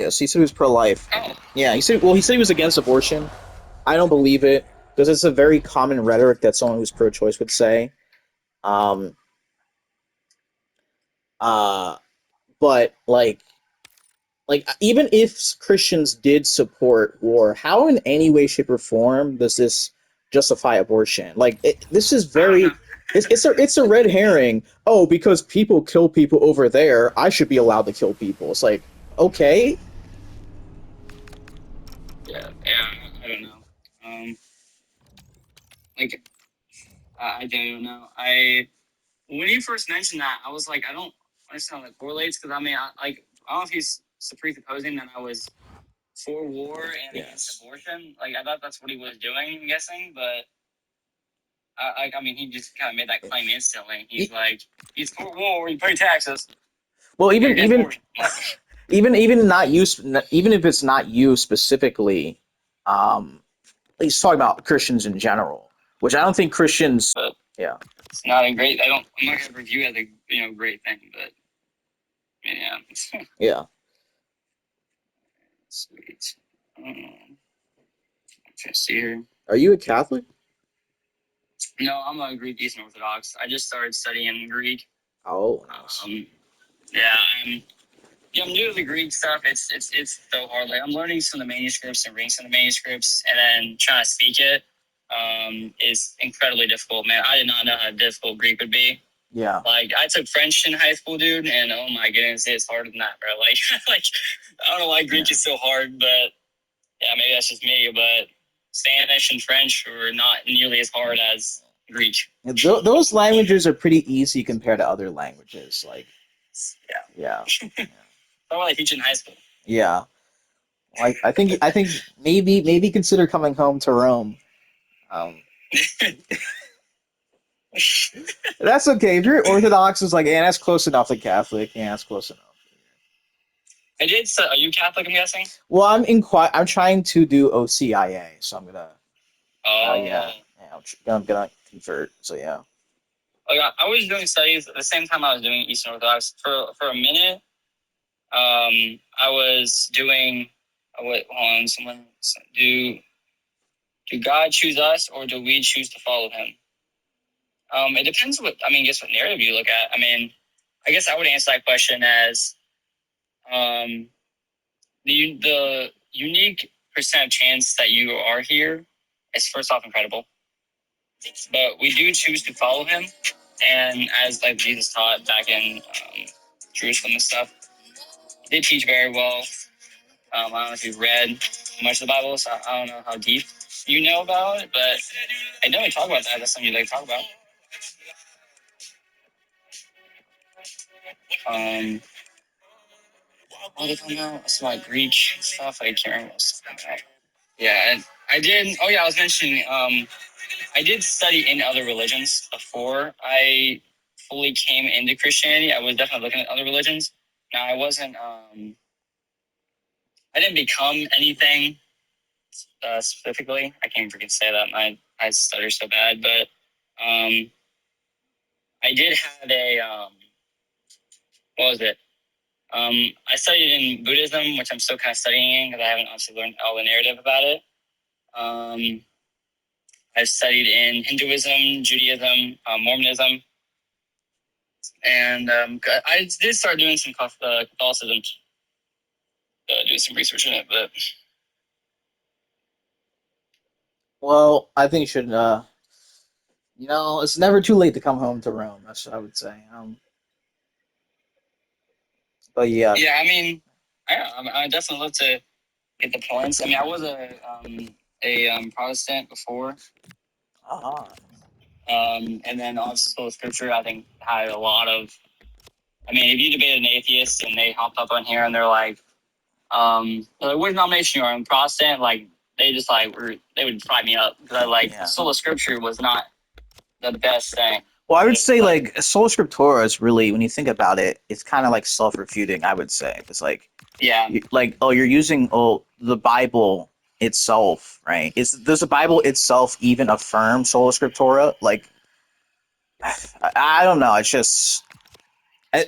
Yes, he said he was pro-life. Oh, Yeah, he said he was against abortion. I don't believe it because it's a very common rhetoric that someone who's pro-choice would say. Um, uh, but like even if Christians did support war, how in any way, shape, or form does this justify abortion? This is I don't very know. it's a red herring. Oh, because people kill people over there, I should be allowed to kill people. It's like, okay, Yeah, I don't know. Um, like I don't know. I When you first mentioned that, I was like, I don't understand how that correlates because I mean, I don't know if he's presupposing that I was for war and against yes. abortion. Like I thought that's what he was doing. I'm guessing, but I mean, he just kind of made that claim instantly. He's E- like, he's for war. You pay taxes. Well, You're even against even abortion. Like, even not used, even if it's not you specifically, um, he's talking about Christians in general, which I don't think Christians. but Yeah, it's not a great. I don't. I'm not gonna review it as a great thing, but yeah. yeah. Sweet. Let's see here. Are you a Catholic? No, I'm a Greek Eastern Orthodox. I just started studying Greek. Oh, nice. Um, yeah, I'm I'm new to the Greek stuff. It's so hard. Like I'm learning some of the manuscripts and reading some of the manuscripts, and then trying to speak it is incredibly difficult. Man, I did not know how difficult Greek would be. Yeah. Like I took French in high school, dude, and oh my goodness, it's harder than that, bro. Like like I don't know why Greek Yeah. is so hard, but yeah, maybe that's just me. But Spanish and French are not nearly as hard as Greek. Those languages are pretty easy compared to other languages. Yeah, Yeah, that's what I teach in high school. yeah. I think maybe consider coming home to Rome. Um, that's okay. If you're Orthodox, it's like, yeah, that's close enough to Catholic. Yeah, that's close enough. I did. So, are you Catholic? I'm guessing. Well, I'm trying to do OCIA, so I'm gonna. Oh, Yeah, I'm gonna convert. So yeah. like I was doing studies at the same time I was doing Eastern Orthodox for a minute. I was doing. Wait, hold on. Do God choose us or do we choose to follow Him? It depends what I mean. I guess what narrative you look at. I mean, I guess I would answer that question as um, the unique percent of chance that you are here is first off incredible, but we do choose to follow Him, and as like Jesus taught back in Jerusalem and stuff, they teach very well. I don't know if you've read much of the Bible, so I don't know how deep you know about it, but I know we talk about that. That's something you like to talk about. Um, what did I know? It's about Greek stuff. I can't remember. Yeah, and I did. Oh yeah, I was mentioning. I did study in other religions before I fully came into Christianity. I was definitely looking at other religions. Now I wasn't. I didn't become anything specifically. I can't even say that. I stutter so bad, but um, I did have a. What was it? I studied in Buddhism, which I'm still kind of studying because I haven't obviously learned all the narrative about it. Um, I've studied in Hinduism, Judaism, Mormonism, and I did start doing some Catholicism, doing some research in it. But Well, I think you should. It's never too late to come home to Rome. That's what I would say. But yeah. yeah, I mean, I definitely love to get the points. I mean, I was a Protestant before, Uh-huh. and then obviously School of Scripture. I think had a lot of. I mean, if you debated an atheist and they hopped up on here and they're like, "What denomination you are?" I'm Protestant. Like they just they would fry me up because I Yeah. Sola Scripture was not the best thing. Well, I would It was say like Sola Scriptura is really, when you think about it, it's kind of like self-refuting. I would say it's like, yeah, you're using the Bible itself, right? Does the Bible itself even affirm Sola Scriptura? Like, I don't know. It's just, I,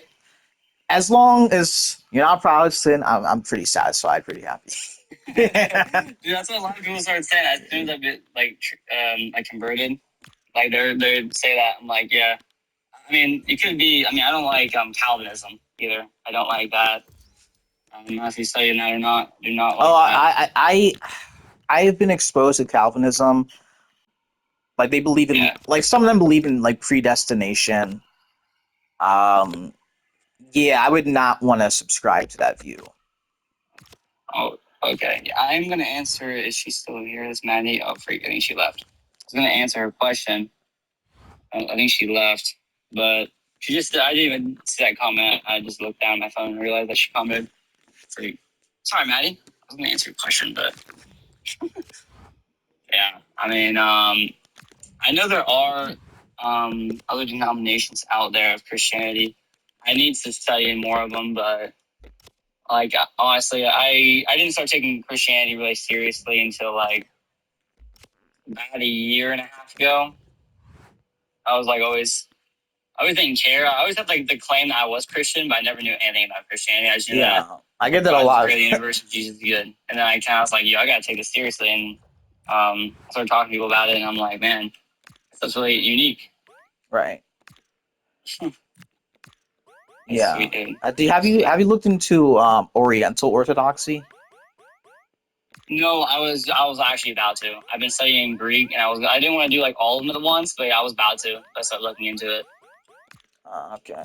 as long as you're not Protestant, I'm pretty satisfied, pretty happy. Dude, that's what a lot of people start saying as soon as I get like converted. Like they say that. I'm like, yeah. I mean, it could be. I mean, I don't like Calvinism either. I don't like that. I don't know if you study that or not. Do not like Oh, that. I have been exposed to Calvinism. Like they believe in, Yeah. like some of them believe in like predestination. Um, yeah, I would not want to subscribe to that view. Oh, okay. Yeah, I'm gonna answer. Is she still here? Is Maddie? Oh, freak! I think she left. I was gonna answer her question. I think she left, but she just. I didn't even see that comment. I just looked down at my phone and realized that she commented. Freak. Sorry, Maddie. I was gonna answer your question, but yeah. I mean, I know there are other denominations out there of Christianity. I need to study more of them, but like honestly, I didn't start taking Christianity really seriously until like about a year and a half ago. I was like I always didn't care. I always had like the claim that I was Christian, but I never knew anything about Christianity. I just knew that Yeah, I get that a God is lot. created the universe and Jesus is good. And then I kind of was like, yo, I gotta take this seriously. And I started talking to people about it, and I'm like, man, that's really unique. Right. That's Yeah. sweet, dude. Have you looked into Oriental Orthodoxy? No, I was actually about to. I've been studying Greek, and I didn't want to do like all of them at once, but yeah, I was about to. I started looking into it. Okay.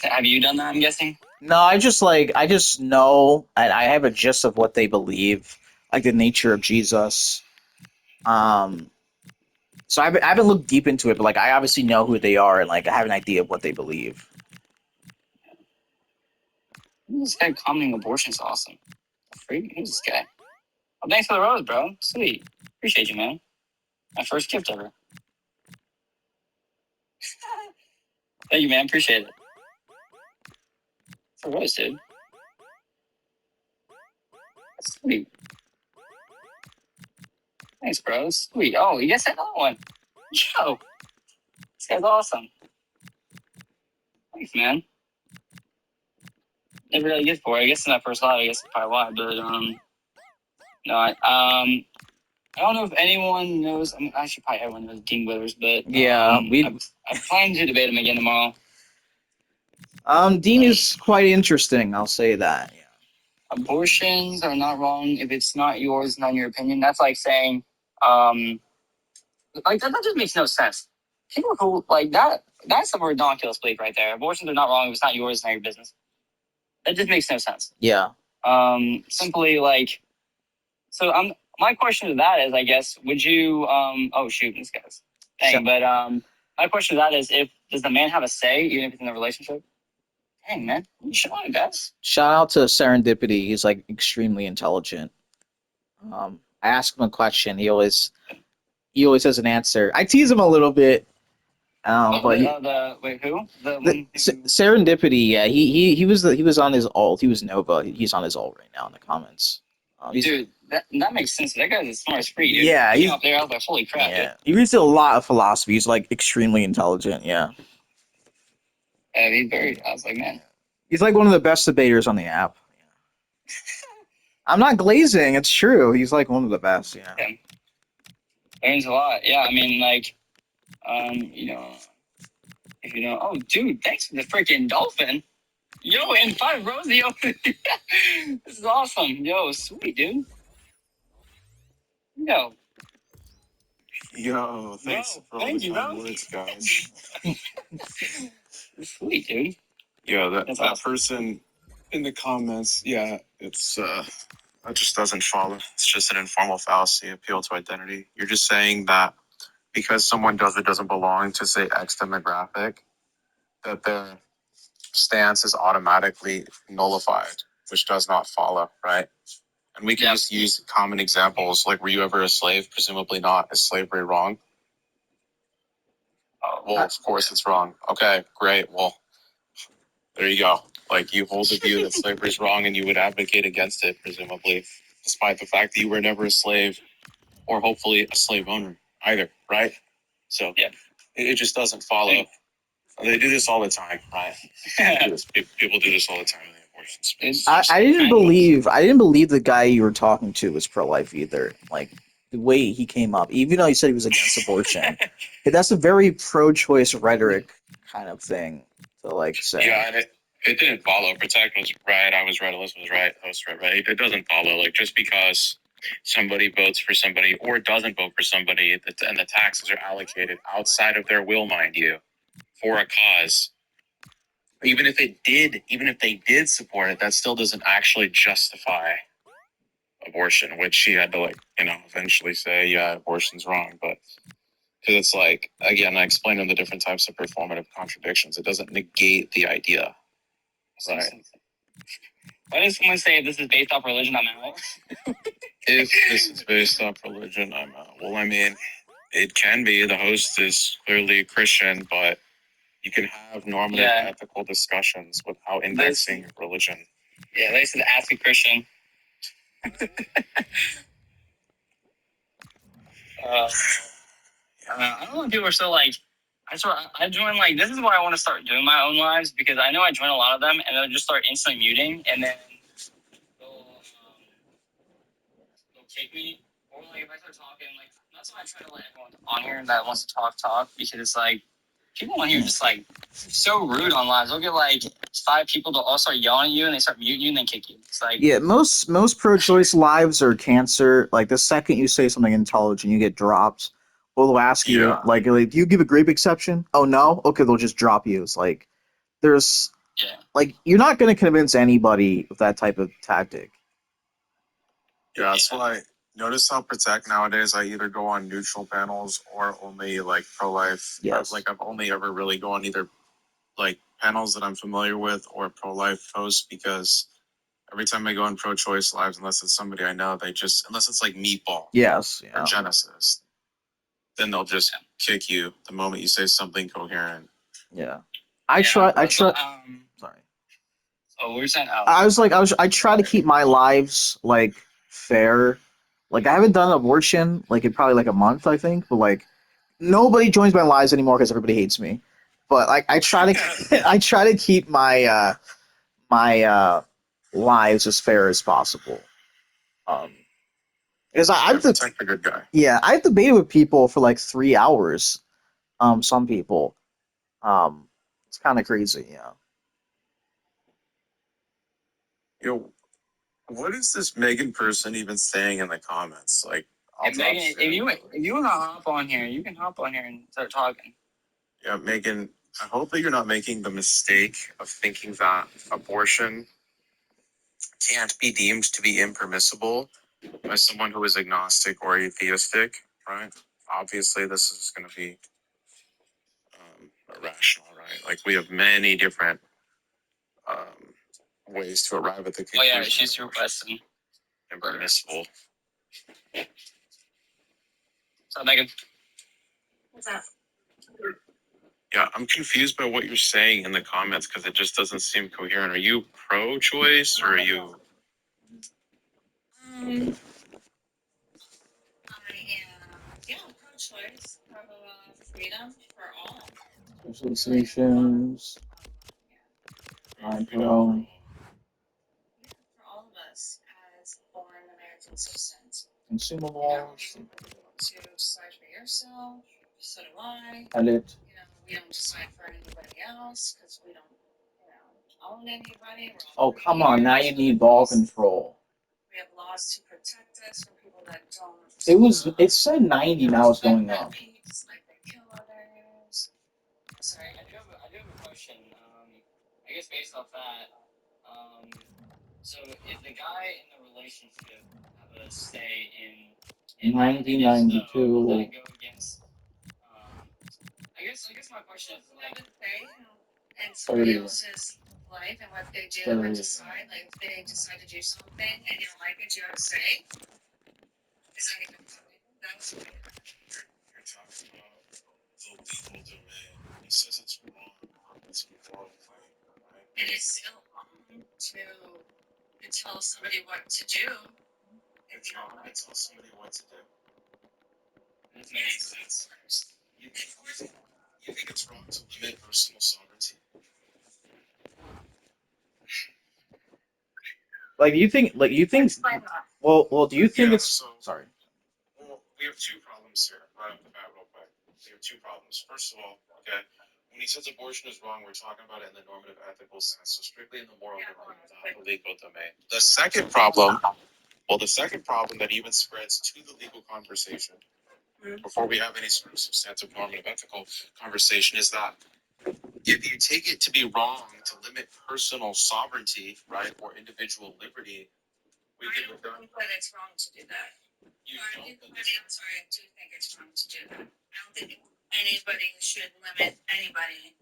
Have you done that? I'm guessing. No, I just know, and I have a gist of what they believe, like the nature of Jesus. Um, so I haven't looked deep into it, but like I obviously know who they are, and like I have an idea of what they believe. This guy commenting abortion is awesome. Freak, who's this guy? Oh, thanks for the rose, bro. Sweet. Appreciate you, man. My first gift ever. Thank you, man. Appreciate it. For rose, dude. Sweet. Thanks, bro. Sweet. Oh, you guys had another one. Yo, this guy's awesome. Thanks, man. Never really get for it. I guess in that first live, I guess that's probably why. But no, I don't know if anyone knows. I mean, actually, probably everyone knows Dean Withers, but Yeah, I plan to debate him again tomorrow. Dean is quite interesting. I'll say that. Yeah. Abortions are not wrong if it's not yours, not your opinion. That's like saying, um, like that just makes no sense. People who like that, that's a ridiculous belief right there. Abortions are not wrong if it's not yours, not your business. That just makes no sense. Yeah. Simply like, so my question to that is, I guess, would you, oh shoot, this guy's Sh- dang, but my question to that is, if does the man have a say even if it's in a relationship? Dang, man, you should want guys. Shout out to Serendipity. He's like extremely intelligent. I ask him a question. He always has an answer. I tease him a little bit, but Wait, who? The the one who, Serendipity. Yeah, he was on his alt. He was Nova. He's on his alt right now in the comments. dude, that makes sense. That guy's as smart as free, dude. Yeah, He came he's up there, I was like, holy crap, yeah. He reads a lot of philosophy. He's like extremely intelligent. Yeah, dude. He's very, I was like, man. he's like one of the best debaters on the app. I'm not glazing. It's true. He's like one of the best. Yeah. Yeah. Learns a lot. Yeah, I mean, like, you know, if you know, oh, dude, thanks for the freaking dolphin. Yo, and 5 Rosie, yo. This is awesome. Yo, sweet, dude. Yo, Yo, thanks bro, for all thank the you, kind bro. words, guys. Sweet, dude. Yo, That's that awesome. person in the comments, yeah, it's that just doesn't follow. It's just an informal fallacy, appeal to identity. You're just saying that because someone doesn't belong to say X demographic, that their stance is automatically nullified, which does not follow, right? And we can Yeah. just use common examples, like were you ever a slave? Presumably not. Is slavery wrong? Well, of course it's wrong. Okay, great. Well, there you go. Like you hold the view that slavery is wrong and you would advocate against it, presumably, despite the fact that you were never a slave or hopefully a slave owner either, right? So Yeah. it just doesn't follow They do this all the time, right? People do this all the time in the abortion space. I didn't believe the guy you were talking to was pro-life either. Like the way he came up, even though he said he was against abortion, that's a very pro-choice rhetoric kind of thing to like say. Yeah, and it didn't follow. Protect was right. I was right. Alyssa was right. I was right. It doesn't follow. Like just because somebody votes for somebody or doesn't vote for somebody, and the taxes are allocated outside of their will, mind you, for a cause. Even if they did support it, that still doesn't actually justify abortion, which she had to eventually say, yeah, abortion's wrong. But because it's like, again, I explained on the different types of performative contradictions. It doesn't negate the idea. Right. Why does someone say if this is based off religion, I'm out? If this is based off religion, I'm out. Well, I mean, it can be. The host is clearly Christian, but you can have normative ethical discussions without indexing religion. Yeah, they said ask a Christian. I don't know if people are still like, I joined like, this is why I want to start doing my own lives, because I know I join a lot of them and they'll just start instantly muting and then they'll kick me. Or like if I start talking, like, that's why I try to let everyone on here that wants to talk, because it's like, people on here are just like so rude on lives. They'll get like 5 people to all start yelling at you and they start muting you and then kick you. It's like, Yeah, most pro-choice lives are cancer. Like the second you say something intelligent, you get dropped. Or they'll ask you like, do you give a grape exception? Oh no, okay, they'll just drop you. It's like there's like you're not going to convince anybody with that type of tactic. Yeah, that's why. Notice how Protect nowadays I either go on neutral panels or only like pro-life. Yes. Like I've only ever really go on either like panels that I'm familiar with or pro-life hosts, because every time I go on pro-choice lives, unless it's somebody I know, unless it's like Meatball or Genesis, then they'll just kick you the moment you say something coherent. Yeah. I try. sorry. Oh, what were you saying? Oh. I try to keep my lives like fair. Like I haven't done an abortion like in probably like a month, I think, but like nobody joins my lives anymore because everybody hates me. But like I try to I try to keep my lives as fair as possible. Because I've Protect a good guy. Yeah, I've debated with people for like 3 hours. Some people. It's kind of crazy, yeah. Yo, what is this Megan person even saying in the comments? Like, Megan, if you want to hop on here, you can hop on here and start talking. Yeah, Megan, I hope that you're not making the mistake of thinking that abortion can't be deemed to be impermissible by someone who is agnostic or atheistic, right? Obviously, this is going to be irrational, right? Like, we have many different ways to arrive at the conclusion. Oh, yeah, she's your question. Impermissible. What's up, Megan? What's up? Yeah, I'm confused by what you're saying in the comments because it just doesn't seem coherent. Are you pro-choice or are you? I am, pro-choice, freedom for all. Associations. I'm pro. For all of us as born American citizens. Consumables. To decide for yourself, so do I. Edit. We don't decide for anybody else because we don't, own anybody. Oh, come on, now you need ball control. We have laws to protect us from people that don't. It said 90, now it's going up. Like they kill others. Sorry, I do have a question. I guess based off that, so if the guy in the relationship have a say in 1992. does that go against? I guess my question is like, and somebody else's life and what they do and decide. Like if they decide to do something and you don't like it, you have a say. Is that even funny? That's weird. You're talking about the legal domain. It says it's wrong. It's a moral claim, right? It is still wrong to tell somebody what to do. It's wrong to tell somebody what to do. this makes sense. You think You think it's wrong to limit personal sovereignty? Like, do you think? Like, you think? Explain that. Well, do you think Yeah, it's? so- Sorry. Well, we have two problems here, right off the bat, real quick. We have two problems. First of all, okay, when he says abortion is wrong, we're talking about it in the normative ethical sense, so strictly in the moral domain, not the legal domain. The second problem, that even spreads to the legal conversation, before we have any sort of substantive normative ethical conversation, is that if you take it to be wrong to limit personal sovereignty, right, or individual liberty, we I can don't have done. think that it's wrong to do that. You I don't do, think I mean, I'm sorry, I do think it's wrong to do that. I don't think anybody should limit anybody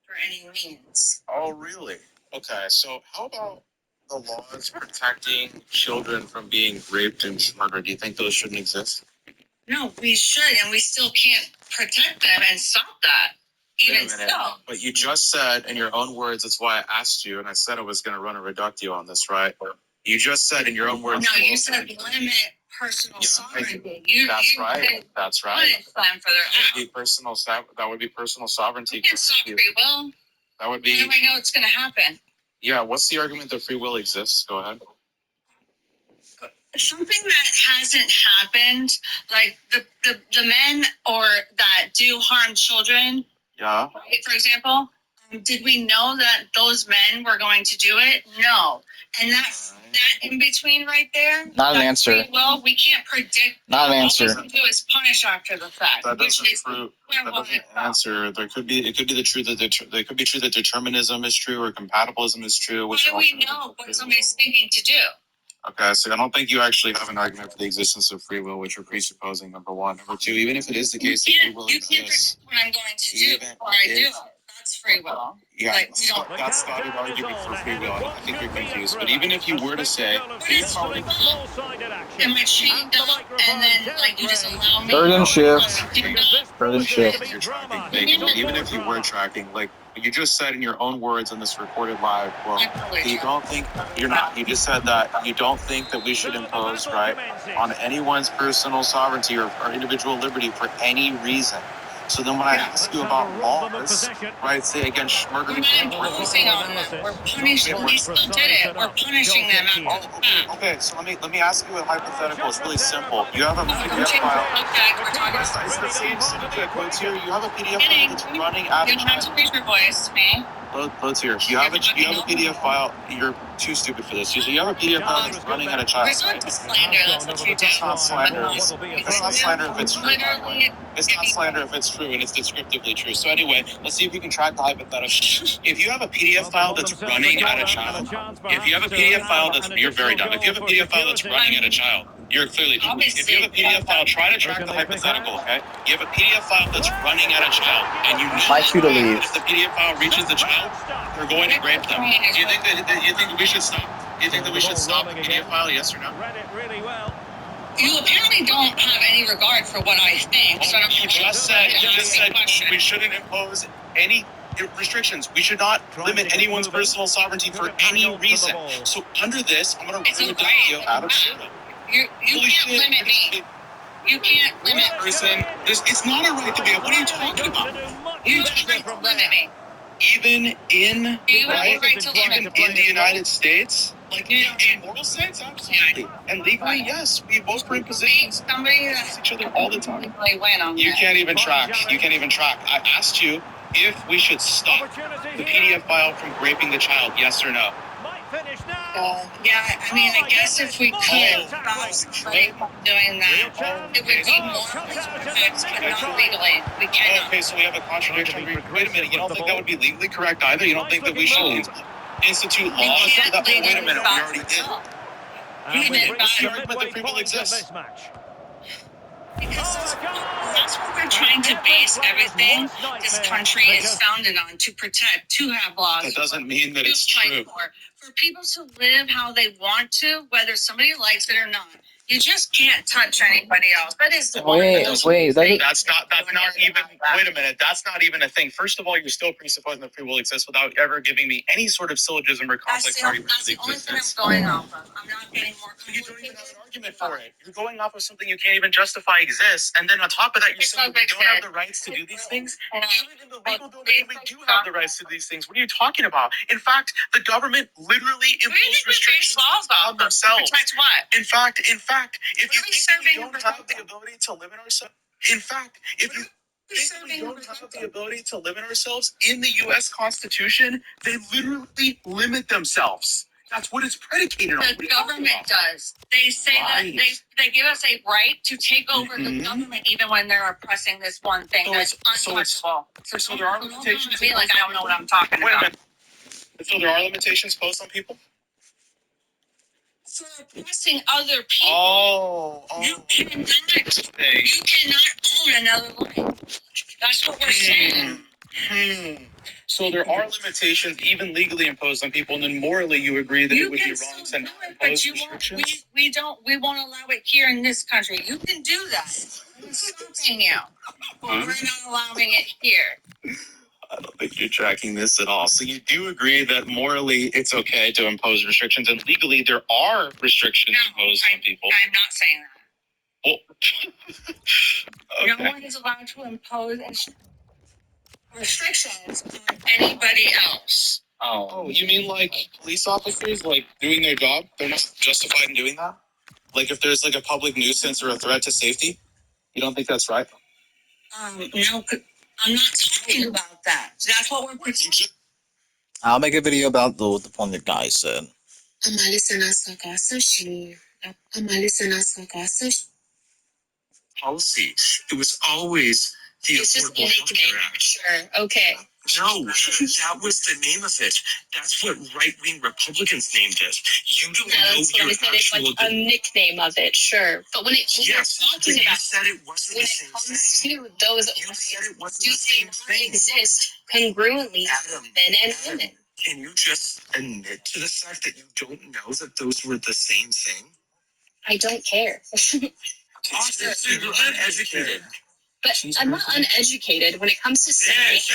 for any means. Oh, really? Okay, so how about the laws protecting children from being raped and murdered? Do you think those shouldn't exist? No, we should, and we still can't protect them and stop that. Wait a Even minute. so. But you just said in your own words, that's why I asked you, and I said I was going to run a reductio on this, right? You just said in your own words. No, you said limit personal Yeah, sovereignty. That's you right. said That's right. punish them for their That would acts. be personal. That would be personal sovereignty. You can't stop free will. That would How do be. I know it's going to happen? Yeah. What's the argument that free will exists? Go ahead. Something that hasn't happened, like the men or that do harm children, Yeah. right, for example, did we know that those men were going to do it? No. And that in between right there, Not an that answer. free will, we can't predict. Not an All answer. we can do is punish after the fact. That which doesn't is prove. where That will doesn't it go? answer. It could be the truth that there could be true that determinism is true or compatibilism is true. How Which do are we alternatives know to free what somebody's will. thinking to do? Okay, so I don't think you actually have an argument for the existence of free will, which you're presupposing. Number one. Number two, even if it is the case that free will You can't exists, predict what I'm going to do even before I do if- it. That's free will. yeah, Like, you don't- that's not an argument for free will. I think you're confused. But even if you were to say, What is free will? Am I chained up and then like you just allow me? Burden shift. to do that? Burden shift. you're tracking things, but even if you were tracking, like you just said in your own words in this recorded live, well, I'm totally you tracking. don't think you're not. You just said that you don't think that we should impose right on anyone's personal sovereignty or individual liberty for any reason. So then when I ask you about laws, right, say against We're murdering not imposing on them. We're punishing. We still did it. We're punishing them after the fact. Okay, so let me ask you a hypothetical. It's really simple. You have a I'm PDF changing file. the subject. We're talking about It's the same subject. Loads here. You have a PDF file kidding. that's running out You of don't have to time. raise your voice to me. Loads here. You have a PDF file. You're too stupid for this. You have a PDF file that's running out of time. Resort to slander. That's what you do. It's not slander. It's not slander if it's true. Literally, It's not slander if it's true and it's descriptively true. So anyway, let's see if we can track the hypothetical. If you have a PDF file that's running at a child, if you have a PDF file that's, you're very dumb. If you have a PDF file that's running at a child, you're clearly dumb. If you have a PDF file, try to track the hypothetical, okay? You have a PDF file that's running at a child, and you know My cue to that leave. if the PDF file reaches the child, they're going to rape them. Do you think that we should stop? Do you think that we should stop the PDF file? Yes or no? you apparently don't have any regard for what I think. So I don't You just said we should. shouldn't impose any restrictions. We should not limit anyone's personal sovereignty for any reason. So under this, I'm going to It's run a okay. video out of shit. You Holy can't shit. limit me. You can't limit Person, it's not a right to be. What are you talking about? You have the right to limit me. Even in You have right, the right to limit even me. in the United States, like in moral sense, absolutely, and legally, yes, we both bring positions Somebody against that each other all the time. legally win on You that. can't even track. You can't even track. I asked you if we should stop the PDF file from raping the child. Yes or no? Yeah, I mean, I guess if we could stop somebody from doing that, it would be morally correct, but not legally. We cannot. Okay, so we have a contradiction. Wait a minute. You don't think that would be legally correct either? You don't think that we should institute We laws? can't Wait a legally minute. We stop already did. it. The argument that free will exists. Because that's what we're trying to base everything this country is founded on, to protect, to have laws. That doesn't mean that to it's fight true. for people to live how they want to, whether somebody likes it or not. You just can't touch anybody else. That is the Wait, one. wait, That's not even. Wait a minute. That's not even a thing. First of all, you're still presupposing that free will exists without ever giving me any sort of syllogism or complex argument That's for the only thing I'm existence. going off of. I'm not getting more You don't even have complicated. an argument for it. You're going off of something you can't even justify exists, and then on top of that, you're It's saying like we I don't have said. the rights to do these things. And Even in the legal domain, we do have the rights to these things. What are you talking about? In fact, the government literally Who do you imposed think we base restrictions laws on on themselves. protect what? In fact, if you What are we think we serving don't in have the America? ability to limit ourselves, in fact, if you think we don't have the ability to limit ourselves in the U.S. Constitution, they literally limit themselves. That's what it's predicated on. What are The you talking government about? does. They say Right. that they give us a right to take over the Mhm. government even when they're oppressing this one thing So that's it's- so it's- untouchable. so there are don't limitations come at me like I don't know what I'm talking Wait a about. minute. So there are limitations posed on people? For oppressing other people, Oh. you cannot Hey. you cannot own another life. That's what we're saying. So there are limitations even legally imposed on people, and then morally you agree that it You would be can wrong still to do not it, but impose you won't. restrictions? We won't allow it here in this country. You can do that. I'm stopping you, but we're not allowing it here. I don't think you're tracking this at all. So you do agree that morally it's okay to impose restrictions, and legally there are restrictions imposed on people. I'm not saying that. Well, No one is allowed to impose restrictions on anybody else. Oh, you mean like police officers, like doing their job? They're not justified in doing that? Like if there's like a public nuisance or a threat to safety? You don't think that's right? No, I'm not talking about that. That's what we're preaching. I'll make a video about the point that guy said. Policy. It was always the It's just a Affordable Health Care nickname. Act. Sure. Okay. No, that was the name of it. That's what right-wing Republicans named it. You don't Yeah, know that's what your I said. It's actual... like a nickname of it, sure. But when Yes, we're but talking you about said it wasn't when the it same comes thing. to those You said it wasn't do the they same not thing. exist congruently Adam, for men and Adam, women? can you just admit to the fact that you don't know that those were the same thing? I don't care. You're uneducated. But I'm not uneducated when it comes to semantics.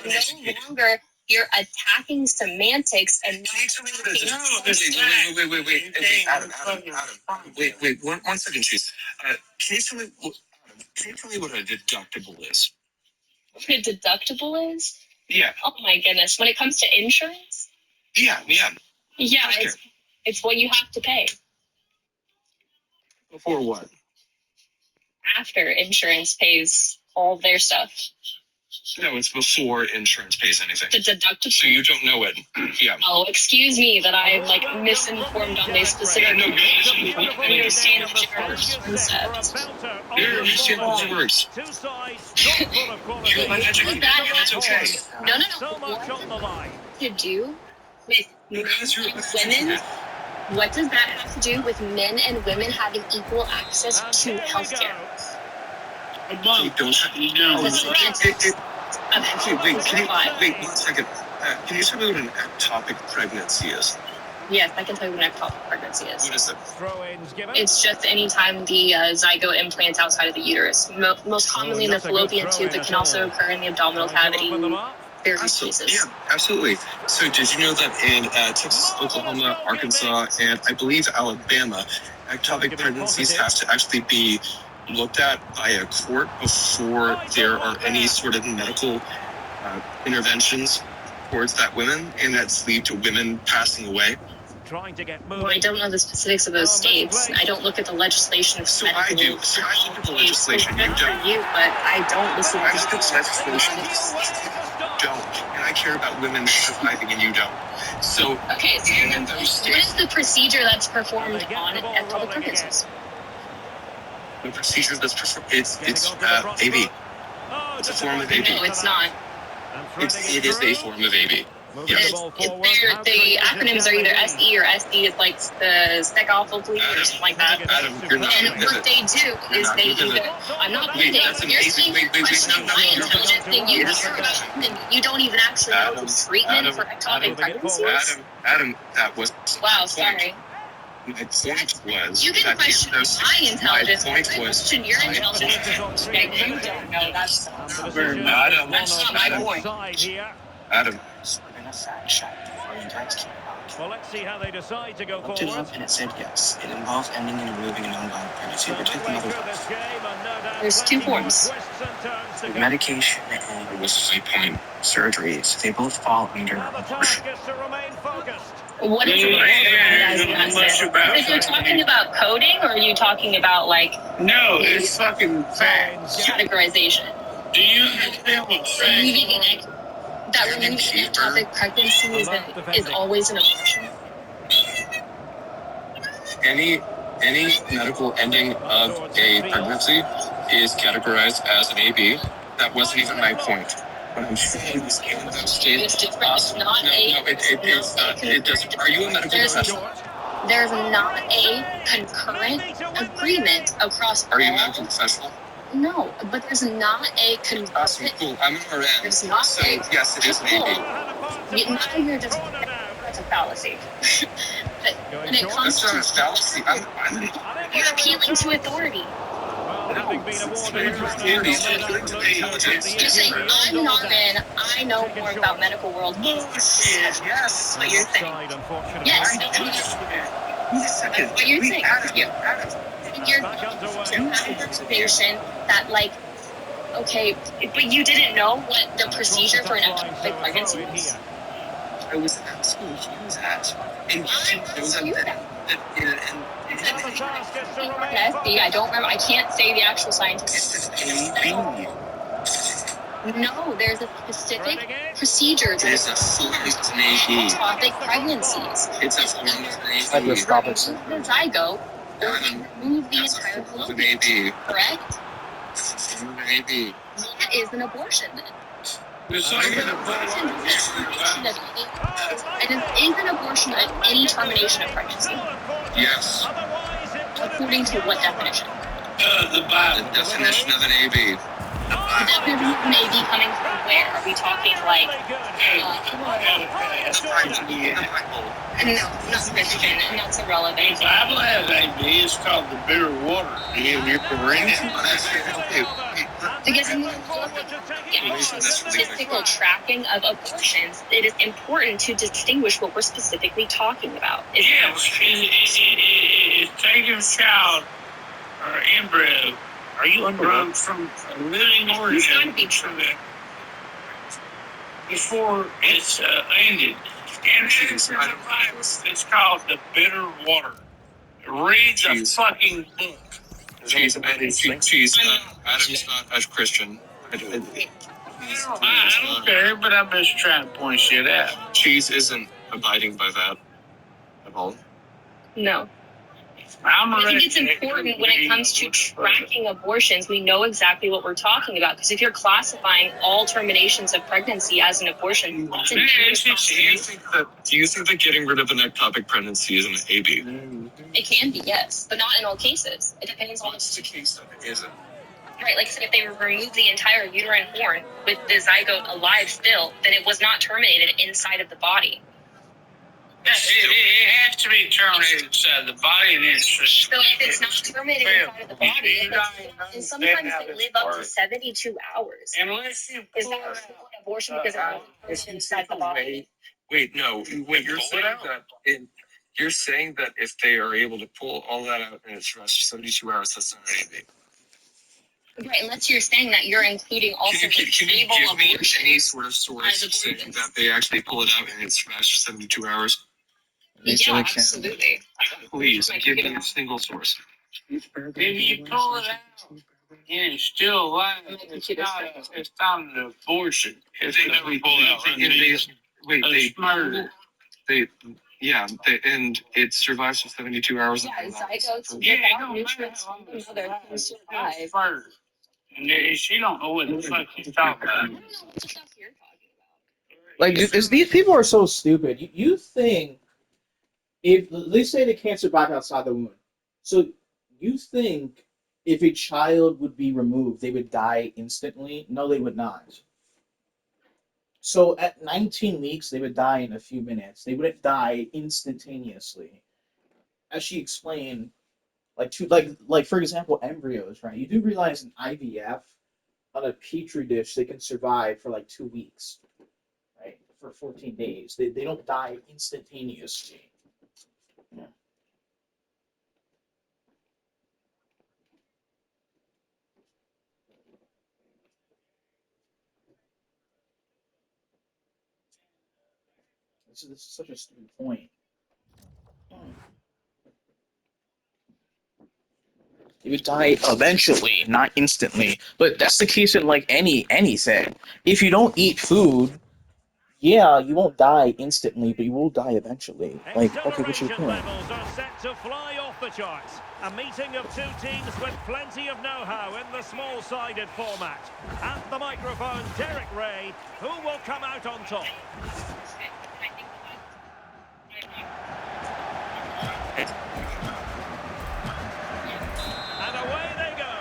yes, No longer you're attacking semantics and not Can you tell me what a... No, Wait, Adam, wait, one second, Chase. Can you tell me what a deductible is? what a deductible is? Yeah, Oh my goodness. When it comes to insurance? yeah. Yeah, Okay. it's what you have to pay Before what? after insurance pays all their stuff. No, it's before insurance pays anything. The deductible. So you don't know it. Yeah. Oh, excuse me that I'm like misinformed on these specific. No, I understand the general concept. You're misinformed words. You're uneducated. It's okay. No. What to do with Because you're women? What does that have to do with men and women having equal access to healthcare? You don't wait 1 second. Can you tell me what an ectopic pregnancy is? Yes, I can tell you what an ectopic pregnancy is. What is it? It's just any time the zygote implants outside of the uterus. Most commonly in the fallopian tube, but can also occur in the abdominal cavity. Various cases. Yeah, absolutely. So did you know that in Texas, Oklahoma, Arkansas, and I believe Alabama, ectopic pregnancies have to actually be looked at by a court before there are any sort of medical interventions towards that women, and that's lead to women passing away? Well, I don't know the specifics of those states. I don't look at the legislation. So I do. So I look at the legislation. You don't. You, but I don't listen I to look at the legislation. You don't. And I care about women surviving, and you don't. So okay, so in then those what is states, the procedure that's performed on ectopic pregnancies? the procedure that's performed, it's AB. It's a form of AB. No, it's not. It is a form of AB. Yes. The acronyms are either SE or SD. It's like the Stegophaly or something like that. Adam, you're not And gonna what they do is they either. I'm not Wait, kidding. that's You're amazing. saying Wait, questioning no, my you're- intelligence, then you care about women. You don't even actually know the treatment for ectopic pregnancies. Adam, that was Wow, my point. sorry. My point was You can that question those- my intelligence. My point I was question your my intelligence. point- Yeah, you don't know. That's Adam, not my point. Adam. We're in a fact check before you guys came out. Well, let's see how they decide to go I looked it forward. up and it said yes. It involves ending and removing an unbound pregnancy. So There took midway another through this game, and no doubt There's two plenty more forms. twists and turns to come. medication and What's my point? surgeries. They both fall under Now the abortion. task is to remain focused. What is If you're talking about coding, or are you talking about like No, it's fucking facts. categorization? Do you understand what facts Removing are? that removing ectopic pregnancy is always an abortion. Any medical ending of a pregnancy is categorized as an AB. That wasn't even my point. What I'm saying is, in those states, It's different. It's not it's not. It doesn't. Are you a medical professional? There's not a concurrent agreement across Are you a all. medical professional? No, but there's not a Awesome, concurrent. cool. I'm an RN. There's not So a. yes, it is an AB. Now you're just. That's a fallacy. But when it comes That's not a to. fallacy. I'm You're appealing to authority. You're saying, I'm an RN, I know more about medical world. Bullshit. Yes. What you're saying. Yes, that's what you're saying. You're observation that, like, okay, but you didn't know what the procedure for an ectopic pregnancy was? I was asking you that. And you know that. FB, I don't remember. I can't say the actual scientific. No, there's a specific procedure It is a form of an AB. ectopic pregnancies. It's a form of an Microscopic AB. surgery. The zygote, or remove the That's a entire form of an fallopian AB. tube, correct? It's a form of an AB. That is an abortion then. It's It like is an abortion. an abortion of any termination of pregnancy, Yes. according to what definition? The The Bible. definition of an AB. The definition of may be coming from where? Are we talking like, no, not Christian, and that's irrelevant. The Bible has AB. It's called the bitter water. You're correct. Because in the actual statistical tracking of abortions, it is important to distinguish what we're specifically talking about. Yes, it's taking a child or embryo. Are you grown from a living origin? It's going to be true. Before it's ended. And it's in the Bible. It's called the bitter water. Read the fucking book. Adam's not a Christian. I don't care, but I'm just trying to point shit out. Cheese isn't abiding by that at all. No. I think it's important when it comes to tracking abortions, we know exactly what we're talking about. Because if you're classifying all terminations of pregnancy as an abortion, that's an Do you think that getting rid of an ectopic pregnancy is an AB? It can be, yes, but not in all cases. It depends on What's the case that it isn't? right. Like I said, if they remove the entire uterine horn with the zygote alive still, then it was not terminated inside of the body. It has to be terminated inside the body, and it's just. So if it's not terminated inside of the body, and sometimes they live up to 72 hours. Unless you Is that an abortion because it's inside the body? Wait, no. Wait, you're saying that if they are able to pull all that out and it's rushed 72 hours, that's not an AB. Right, unless you're saying that you're including also Can you stable give me abortion. any sort of source as saying abortions. that they actually pull it out and it's rushed for 72 hours? Yeah, absolutely. Please, give me a single source. If you pull it out and it's still alive, it's not an abortion. If they never pull it out, it's murder. And it survives for 72 hours. Yeah, zygotes Yeah, without nutrients from the mother can survive. First. And she don't know what the fuck she's talking I about. don't know what the stuff you're talking about. Like, these people are so stupid. You think if they say they can't survive outside the womb, so you think if a child would be removed, they would die instantly? No, they would not. So at 19 weeks, they would die in a few minutes. They wouldn't die instantaneously. as she explained, for example, embryos, right? You do realize in IVF on a petri dish they can survive for like 2 weeks, right? For 14 days. They don't die instantaneously. Yeah. This is such a stupid point. You would die eventually, not instantly. But that's the case in like anything. If you don't eat food, yeah, you won't die instantly, but you will die eventually. Like, okay, what's your Exhilaration point? levels are set to fly off the charts. A meeting of two teams with plenty of know-how in the small-sided format. At the microphone, Derek Ray. Who will come out on top? And away they go.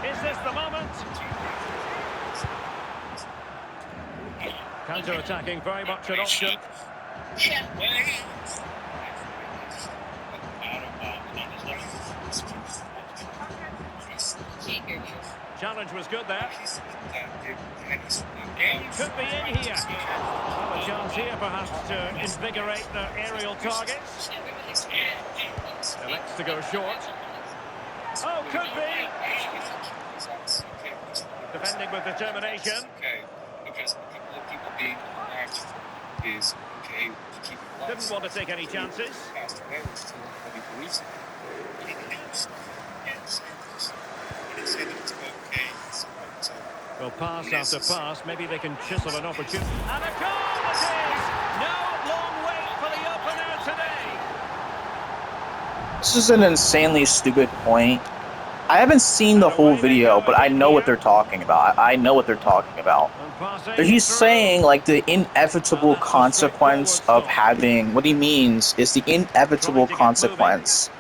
Is this the moment? Counter-attacking, very much an option. Challenge was good there. Could be in here. Well, a chance here perhaps to invigorate the aerial targets. Elects to go short. Oh, could be. Defending with determination. Because a couple of people being left is okay to keep it alive. Didn't want to take any chances. Passed away, we're still nobody believes it. Say that it's okay. Well, pass after pass, maybe they can chisel an opportunity. And a goal it is! No long wait for the opener today. This is an insanely stupid point. I haven't seen the whole video, but I know what they're talking about. I know what they're talking about. He's saying, like, the inevitable consequence of having... What he means is the inevitable consequence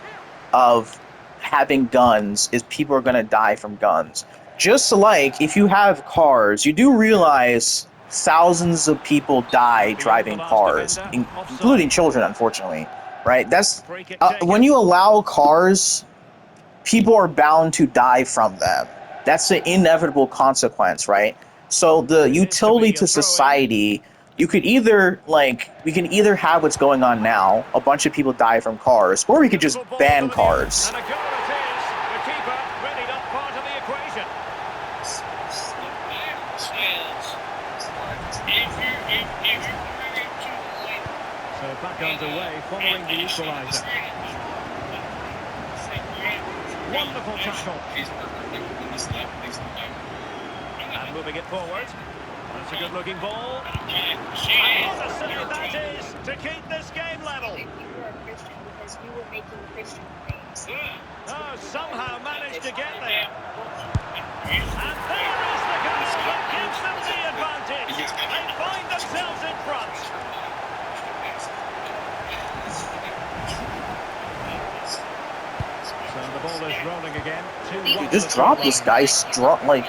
of having guns is people are going to die from guns. Just like, if you have cars, you do realize thousands of people die driving cars, including children, unfortunately. Right? That's... when you allow cars... people are bound to die from them. That's the inevitable consequence, right? So the utility to society, you could either, like, we can either have what's going on now, a bunch of people die from cars, or we could just ban cars. And a goal it is. The keeper really not part of the equation. So back underway following the equaliser. Wonderful tackle. And moving it forward. That's a good-looking ball. And what a save that is to keep this game level. You were a Christian because you were making Christian things. Oh, somehow managed to get there. And there is the goal that gives them the advantage. They find themselves in front. So the ball is rolling again. 2-1. Just drop this guy, like...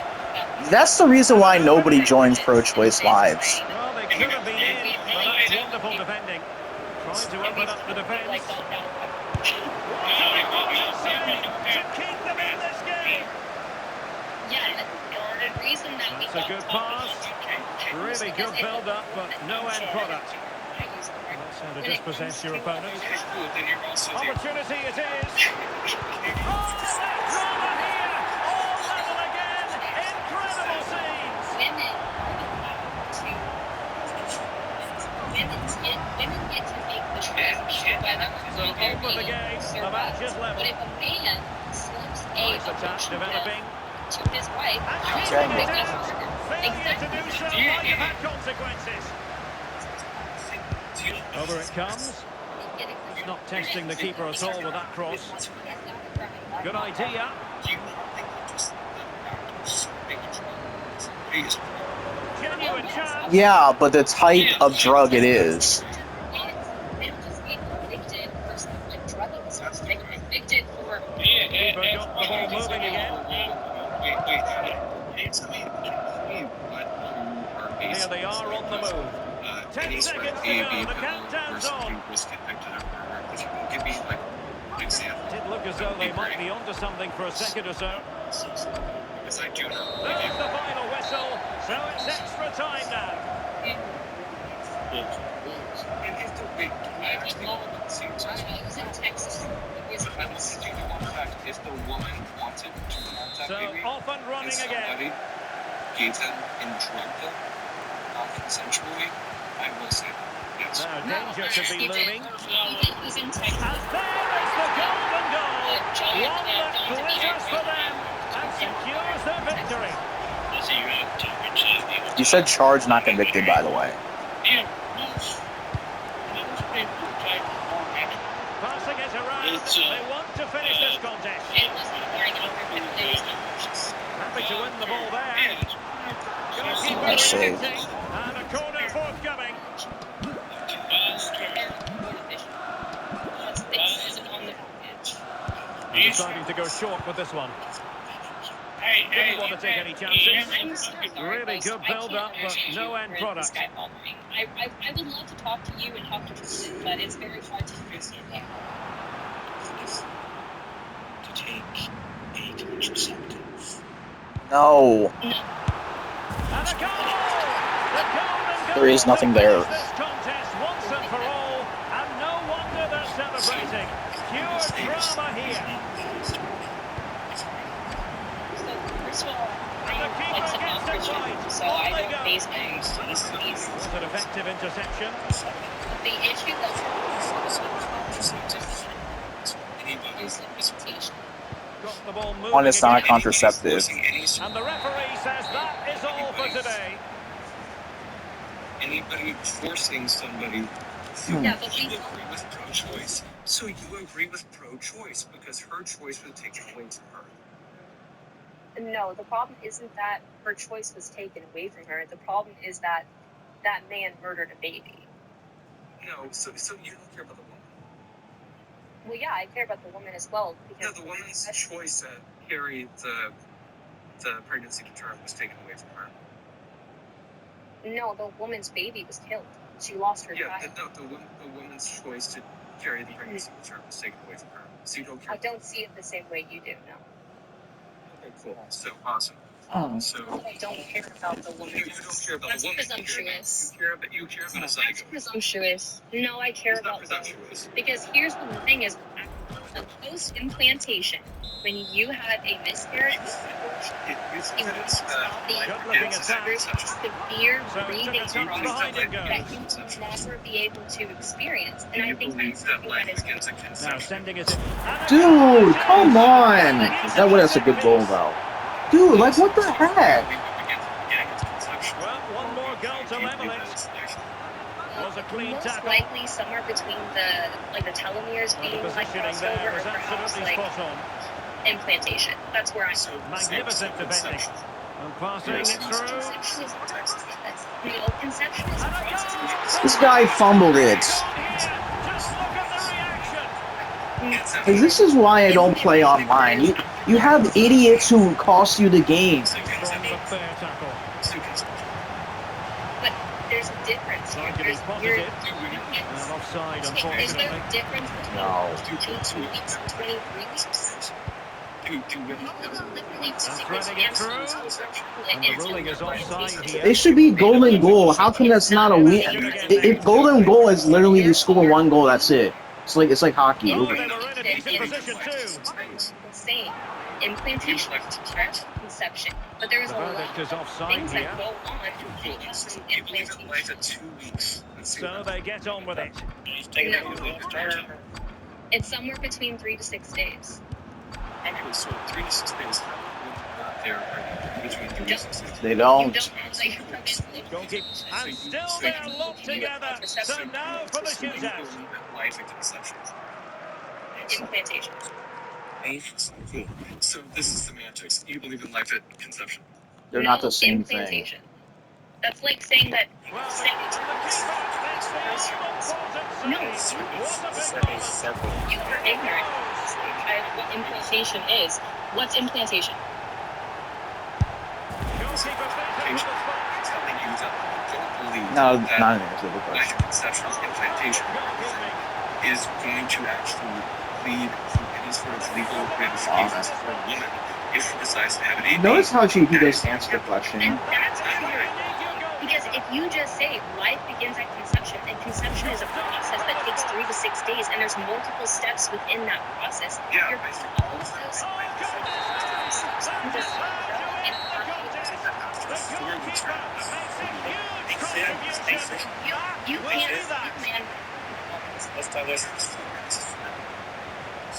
That's the reason why nobody joins pro-choice lives. Well, they could have been in, but that's wonderful defending. Trying to open up the defence. To keep them in this game. Yeah, the reason that we That's a good pass. Really good build-up, but no end product. That's how to dispossess your opponent. Opportunity it is. Oh, that drama here. All level again. Incredible scenes. Women get to make the choice whether So on with the game. The match is level. But if a man slips a Nice attack abortion developing. to his wife, And he's keeping going it to in. get Failure to do so might have had consequences. Over it comes. Not testing the keeper at all with that cross. Good idea. Genuine chance. Yeah, but the type of drug it is. They don't just get convicted for stuff like drug use. They get convicted for Keeper got the ball moving again. Here they are on the move. 10 seconds to go. The countdown's on. they might be onto something for a second or so. Because I do know. There's the final whistle, so it's extra time now. And if the wait, I was in Texas. if the woman wanted to have that So baby, off and running and again. somebody gave them and drugged them non-consensually, I will say that. Yes. Now danger could be looming. He was in Texas. And there is the golden goal. One that glitters for them and secures their victory. You said charged, not convicted, by the way. Passing it around. They want to finish this contest. It was not wearing an overfit. Happy to win the ball there. Goalkeeper Nice save. reacting, and a corner forthcoming. Deciding to go short with this one. Didn't want to take any chances. Really good build-up, but no end product. I would love to talk to you and talk to Tristan, but it's very hard to understand him. To take a contraceptive. No. And a goal! The golden goal. There is nothing there. This contest once and for all, and no wonder they're celebrating. Pure drama here. First of all, I like to off Christian, so I don't base my Was an effective interception. the issue that's is Got the ball moving. One is not a again. contraceptive. And the referee says that is all for today. Anybody forcing somebody. Yeah, but You we agree with pro-choice. So you agree with pro-choice because her choice was taken away from her. no, the problem isn't that her choice was taken away from her. The problem is that that man murdered a baby. No, so you don't care about the woman. Well, yeah, I care about the woman as well No, because the woman's choice that carried the pregnancy to term was taken away from her. no, the woman's baby was killed. She lost her Yeah, child. no, the woman's choice to carry the pregnancy to term was taken away from her. So you don't care. I don't see it the same way you do. No, Okay, cool. So awesome. Oh. So I don't care about the woman. you don't care about That's the woman. presumptuous. You care about a That's zygote. presumptuous. No, I care It's not about both. presumptuous. Because here's what the thing is: post-implantation, when you have a miscarriage, Good looking attack. severe So breathing took a touch problems behind it that you goes. will never be able to experience. And I think that's something that is Now sending it in. Dude, come on. That was a good goal, though. Dude, like, what the heck? Well, one more goal to level it. Was a clean most tackle. likely somewhere between the telomeres Well, being the like positioning crossover there or was perhaps absolutely like spot on. implantation. That's where I'm. Magnificent defending. And passing it through. Conception is a process. No, conception is a And a process. goal! This guy fumbled it. Just look at the reaction. Hey, this is why I don't play online. You have idiots who cost you the game. From the fair tackle. But there's a difference here. Trying to be There's positive. And offside, is unfortunately. there a difference between No. 22 weeks and 23 weeks? And threading it through. And the ruling is offside here. It should be golden goal. How come that's not a win? If golden goal is literally you score one goal, that's it. It's like hockey. Oh, they were in a decent position too. Same. Implantation is conception. But there's The a lot verdict is of offside things here. that go on in You believe in life implantation. at 2 weeks. So they get on with it. No. It's somewhere between 3 to 6 days. Okay, so 3 to 6 days. They're between 3 to 6 days. They You don't. don't have like Goalkeeper. And still they're locked together. So now for the So you shootout. believe in life at conception. implantation. Cool. So this is semantics. You believe in life at conception. They're not the No, same thing. implantation. That's like saying that. Well, the keeper, that's the all-important No, save. What a big moment. You are ignorant of what implantation is. What's implantation? Goalkeeper back into the spot. Telling you that I don't believe No, that not an answer to the life question. at conception implantation Goalkeeping. is going to actually lead to some sort of legal ramifications for a woman if she decides to have an AB. Notice how he doesn't answer the question. And that's weird. Because if you just say life begins at conception, and conception is a process that takes 3 to 6 days, and there's multiple steps within that process, Yeah, you're I think all of those steps you just after 4 weeks, you can't let's talk about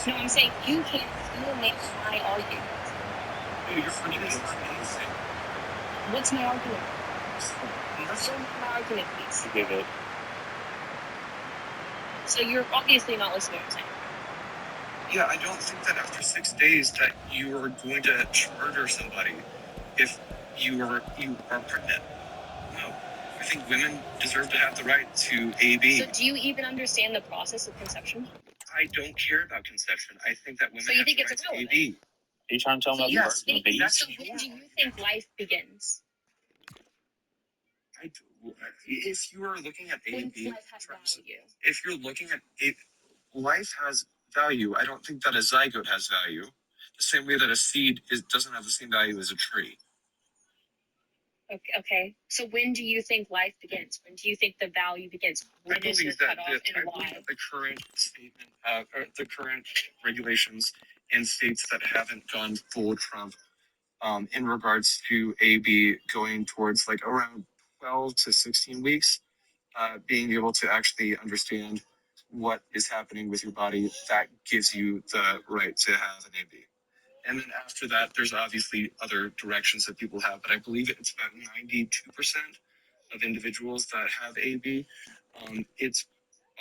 no, I'm saying you can't still make my argument. you're forgetting anything. What's my argument? What's my argument, please? Give it. So you're obviously not listening to what I'm saying. Yeah, I don't think that after 6 days that you are going to murder somebody if you are pregnant. No, I think women deserve to have the right to AB. So do you even understand the process of conception? I don't care about conception. I think that women So you have think the it's right to irrelevant? AB. Are you trying to tell me So about you birth think, babies? so when do you think life begins? I do. If you are looking at When AB, life has value? if you're looking at it, life has value. I don't think that a zygote has value. The same way that a seed doesn't have the same value as a tree. Okay. So when do you think life begins? When do you think the value begins? When is your cutoff and why? The current statement, or the current regulations in states that haven't gone full Trump, in regards to AB going towards like around 12 to 16 weeks, being able to actually understand what is happening with your body, that gives you the right to have an AB. And then after that, there's obviously other directions that people have, but I believe it's about 92% of individuals that have AB. It's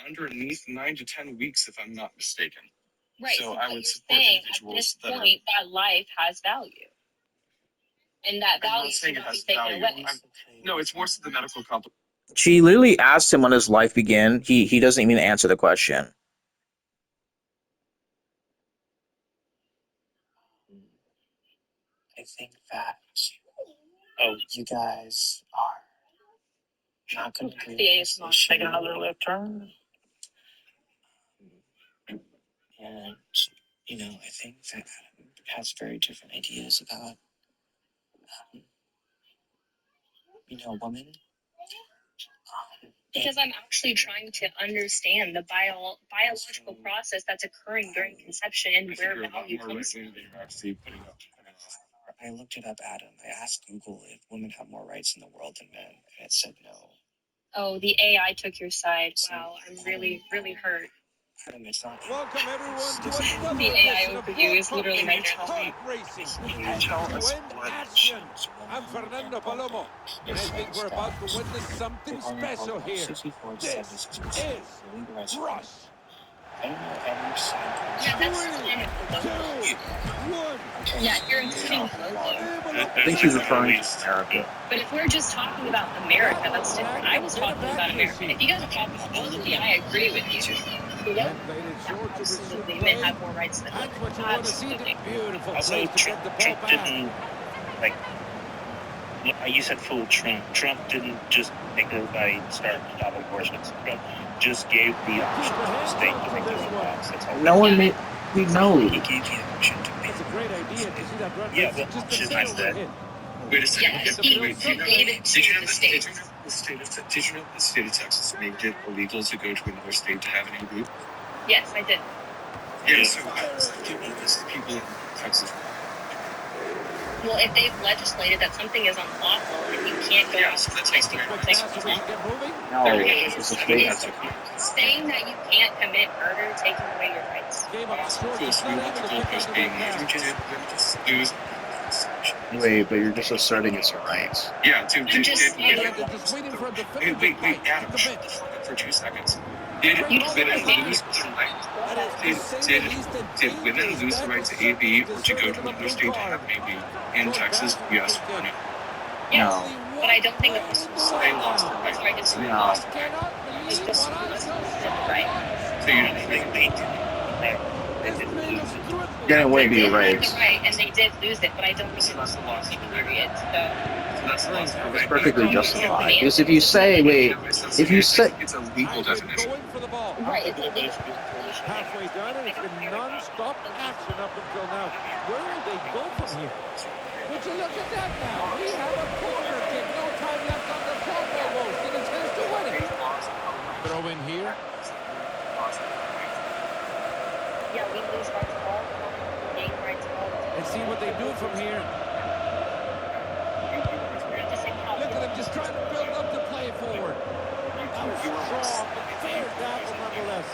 underneath 9 to 10 weeks, if I'm not mistaken. Right. So So I what would you're support saying at individuals this that are. point that life has value, and that I'm value not saying should it not be has taken value. away. No, it's more so the medical complication. She literally asked him when his life began. He doesn't even answer the question. I think that you guys are not going to agree The on A this is not issue. Taking another left turn. And, I think that Adam has very different ideas about, women. Because I'm actually trying to understand the biological process that's occurring during conception and where value comes from. I looked it up, Adam. I asked Google if women have more rights in the world than men, and it said no. Oh, the AI took your side. Wow, I'm really, really hurt. Adam, it's not. Welcome everyone to another The AI edition of overview is literally my Talk job. Racing with Can me, you tell us Gwen what Action. I'm Fernando Palomo, and I think we're about to witness something special here. This is Rush. I don't know any side. Yeah, that's kind of the logo. 2, 1. Yeah, you're including the logo. I think she's referring to America. But if we're just talking about America, that's different. I was talking about America. If you guys are talking about globally, I agree with you. Yep. Absolutely, men have more rights than women. That's what you want to see. Absolutely. Beautiful Also, place to get the ball Trump back. didn't you said fool Trump. Trump didn't just make everybody start stop abortions. Trump just gave the option to the state to make their own laws. That's all. No one made. We know. He gave the option to make. That's a great idea to see that red Yeah, racing but just a option tail is that- hit. Wait a second. Yeah, Did he you know gave it did to you know the the state. state of Texas made it illegal to go to another state to have an AB? Yes, I did. Yeah, so how does that give these people in Texas? Well, if they've legislated that something is unlawful and you can't go Yeah, out so that's and explained. Quick pass so we can get moving. No, it's a state. saying that you can't commit murder, taking away your rights. Game up short. He's not able to pick out the right pass. Wait, but you're just asserting it's your rights. Yeah, to I'm just saying. They're just waiting for a definitive wait, bite Adam, from the shut bench. the fuck up for 2 seconds. Did You just women said lose it. their right? That is to say the least, and Did women dangerous lose the right to AB or to go to another state to have an AB? In Short Texas, pass, yes good. or no? Yes, No. but I don't think that this was They lost the that's right. why I disagree. No. I cannot It's believe just what I was just right. So you didn't think They didn't lose it. Get away They with your did have rights. the right, and they did lose it, but I don't think So it that's was the loss. period. So That's the loss. It's perfectly justified. Because if you say, wait, if you say, it's a legal I've been definition. going for the ball. ball. Right, it's illegal. Halfway done, and it's been non-stop action up until now. Where will they go from here? Would you look at that now? We have a corner kick. No time left on the clock almost, and a chance to win it. Throw in here. Yeah, we lose rights all the time. We gain rights all the time. And see what they do from here. Look at him just trying to build up the play forward. That was strong, but fair tackle nonetheless.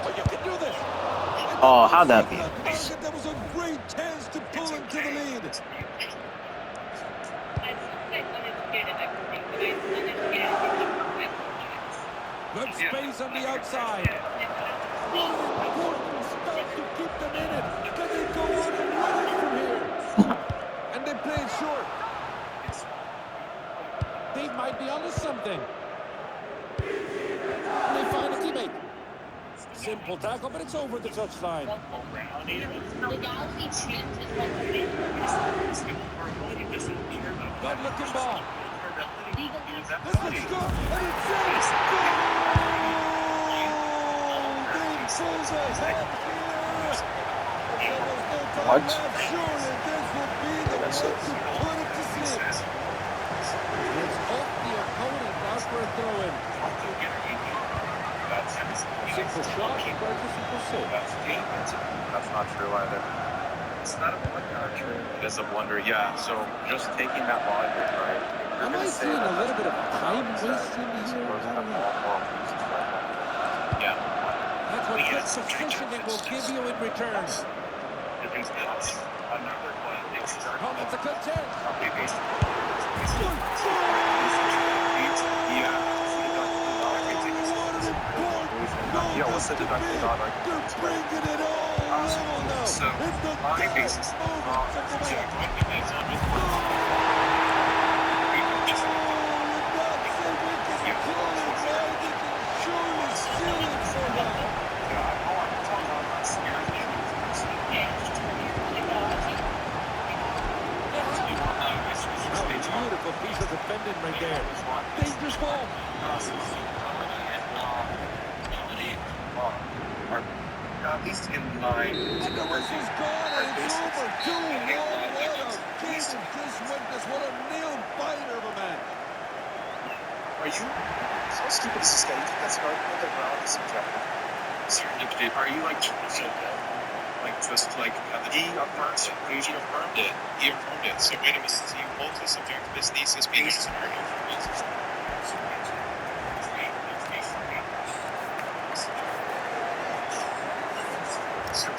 But you can do this. Oh, how'd that be? That was a great chance to pull him to the lead. Good space on the outside. What an important stop to keep them in it. Can they go on and win it from here? And they play it short. They might be onto something. And they find a teammate. Simple tackle, but it's over the touchline. Legality chant is like a bit. Good looking ball. Legally, This looks good, and it's in. Goal! They pulled ahead here. There was no time What? left. Surely this would be the one to put it to sleep. It's off the opponent now for a throw-in. Simple shot, practice and pursue. That's not true either. It's not a blunder. It is a blunder, yeah. So just taking that logic, right? Am I seeing a little bit of time wasting here? I don't know. Yeah. That's what good positioning will give you in return. Oh, that's a good chance. Yeah, what's the deducted dot right? They're bringing it all level now. So, It's the my best basis. Beautiful piece of defending right there. Dangerous ball. At least in my And the whistle's gone and it's over. 2-1. What a game of this witness. What a nail biter of a man. Are you so stupid as this guy? You think that's an argument that morality is subjective? Serendipity. Are you like just like he affirmed it? He affirmed it. He affirmed it. So wait a minute. So you hold to subjectivist thesis being a scenario for reasons. So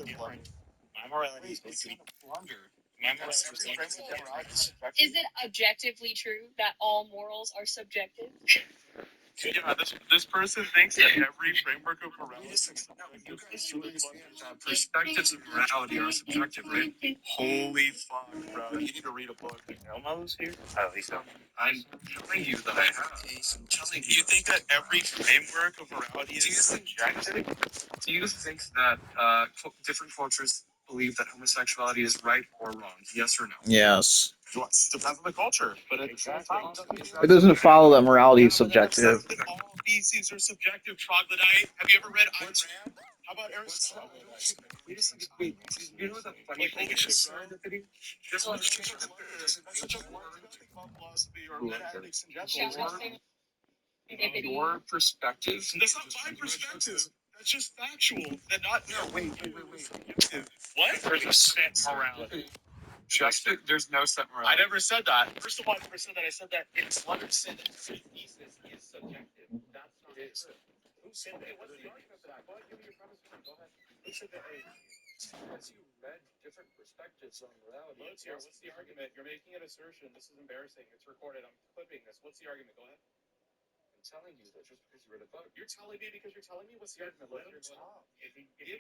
different. My morality is going to be blunder. My morality is going to be different. is it objectively true that all morals are subjective? Yeah, this person thinks that every framework of morality perspectives of morality are subjective, right? Holy fuck, bro. You need to read a book. Elmo's here? At least I'm telling you that I have. I'm telling you. Do you think that every framework of morality is subjective? Do you think that different cultures believe that homosexuality is right or wrong? Yes or no? Yes. Depends on the culture, but it It doesn't follow that morality is subjective. all species are subjective, troglodyte. Have you ever read Ayn Rand? How about Aristotle? Wait, you know what the funny thing is? This one is such a boring thing about philosophy or ethics in general. Your perspective. That's not my perspective. That's just factual. That not no. Wait. What? There's a set morality. There's no set morality. I never said that. First of all, I never said that. I said that it's one said that every thesis is subjective. That's not it. Who said that? What's the argument for that? Go ahead, give me your premise. Go ahead. Who said that? Because you read different perspectives on morality. What's the argument? You're making an assertion. This is embarrassing. It's recorded. I'm clipping this. What's the argument? Go ahead. I'm telling you that just because you read a book. You're telling me because you're telling me what's the argument. Let him talk. Give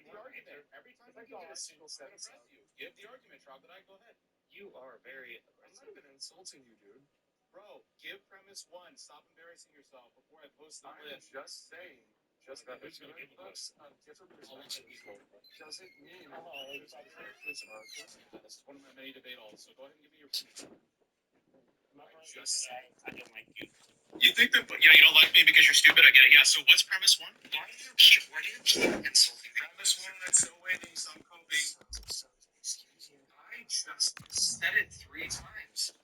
the argument. Every time I give a single sentence, give the argument, Troglodyte. Go ahead. You are very aggressive. I'm not even insulting you, dude. Bro, give premise one. Stop embarrassing yourself before I post the list. I'm just saying. Just that there's going to be books of different perspectives. Doesn't mean this is one of my many debate alls. So go ahead and give me your. I don't like you. You think that? Yeah, you don't like me because you're stupid. I get it. Yeah. So what's premise one? Why do you keep insulting me? Premise one. That's so waiting. Some coping. Excuse you. I just said it 3 times.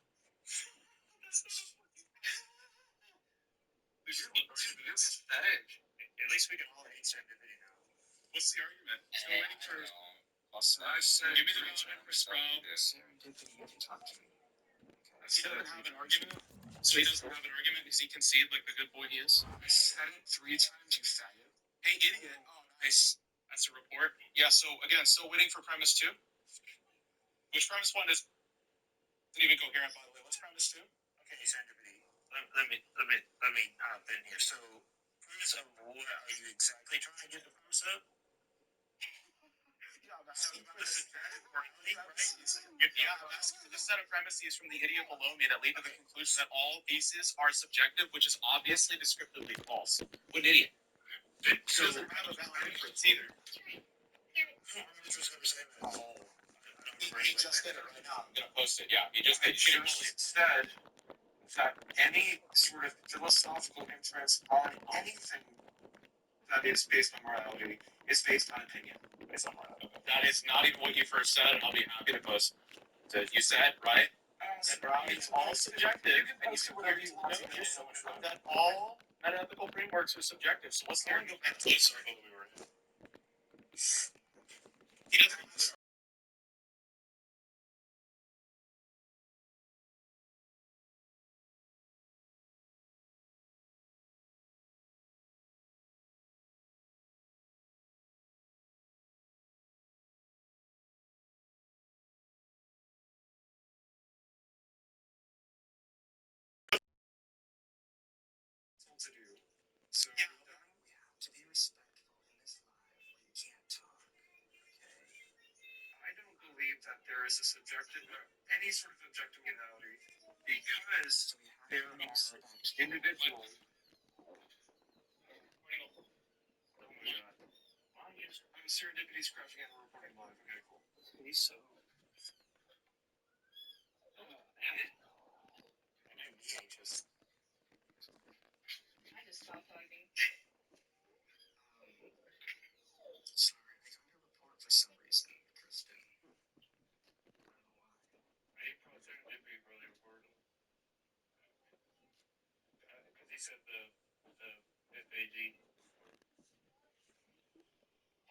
You're pathetic. At least we can all answer individually now. What's the argument? Still waiting for. I said, Give me the relevant bro. serendipity, you can talk to me. He doesn't have an argument. So he doesn't have an argument. Does he concede like the good boy he is? I said it 3 times, you faggot. Hey, idiot. Oh, nice. That's a report. Yeah. So again, still waiting for premise two. Which premise one isn't even coherent, by the way. What's premise two? Okay, serendipity. Let me hop in here. So, premise of what are you exactly trying to get the premise of? Yeah, I'm asking for the set of premises from the idiot below me that lead to the conclusion that all theses are subjective, which is obviously descriptively false. What an idiot. So doesn't have a valid inference either. He just did it right now. I'm gonna post it. Yeah, he just did. Said that any sort of philosophical inference on anything that is based on morality is based on opinion. Based on morality. That is not even what you first said, and I'll be happy to post. So you said, right? That it's all subjective, and you said whatever you want to do. That all unethical frameworks are subjective. So what's the argument? He doesn't have to do. So we have to be respectful in this life where you can't talk. Okay. I don't believe that there is a subjective any sort of objective reality because there are individuals. Oh my god. I'm serendipity's crashing and we're recording live. Okay, cool. Okay, so I just stopped talking. sorry, I got a report for some reason, Kristen. I don't know why. April serendipity really important. Because he said the FAG.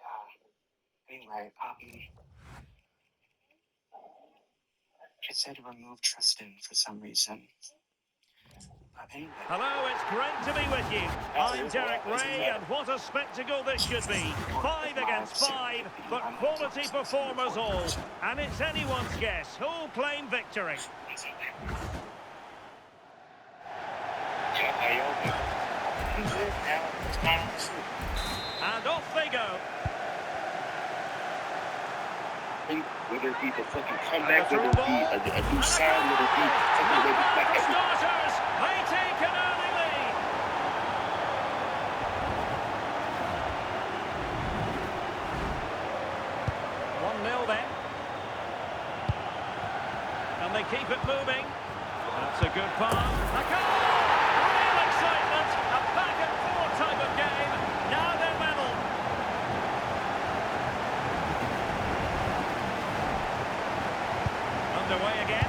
Yeah. Anyway, it said remove Tristan for some reason. But anyway. Hello, it's great to be with you. I'm Derek Ray, and what a spectacle this should be. 5 against 5, but quality performers all. And it's anyone's guess who'll claim victory. And off they go. Whether it be the fucking comeback, whether it be a new sound, whether it be something like every. Starters, they take an early lead. One 0 then. And they keep it moving. That's a good pass. A goal! Real excitement. A back and forth type of game. Now they're level. Underway again.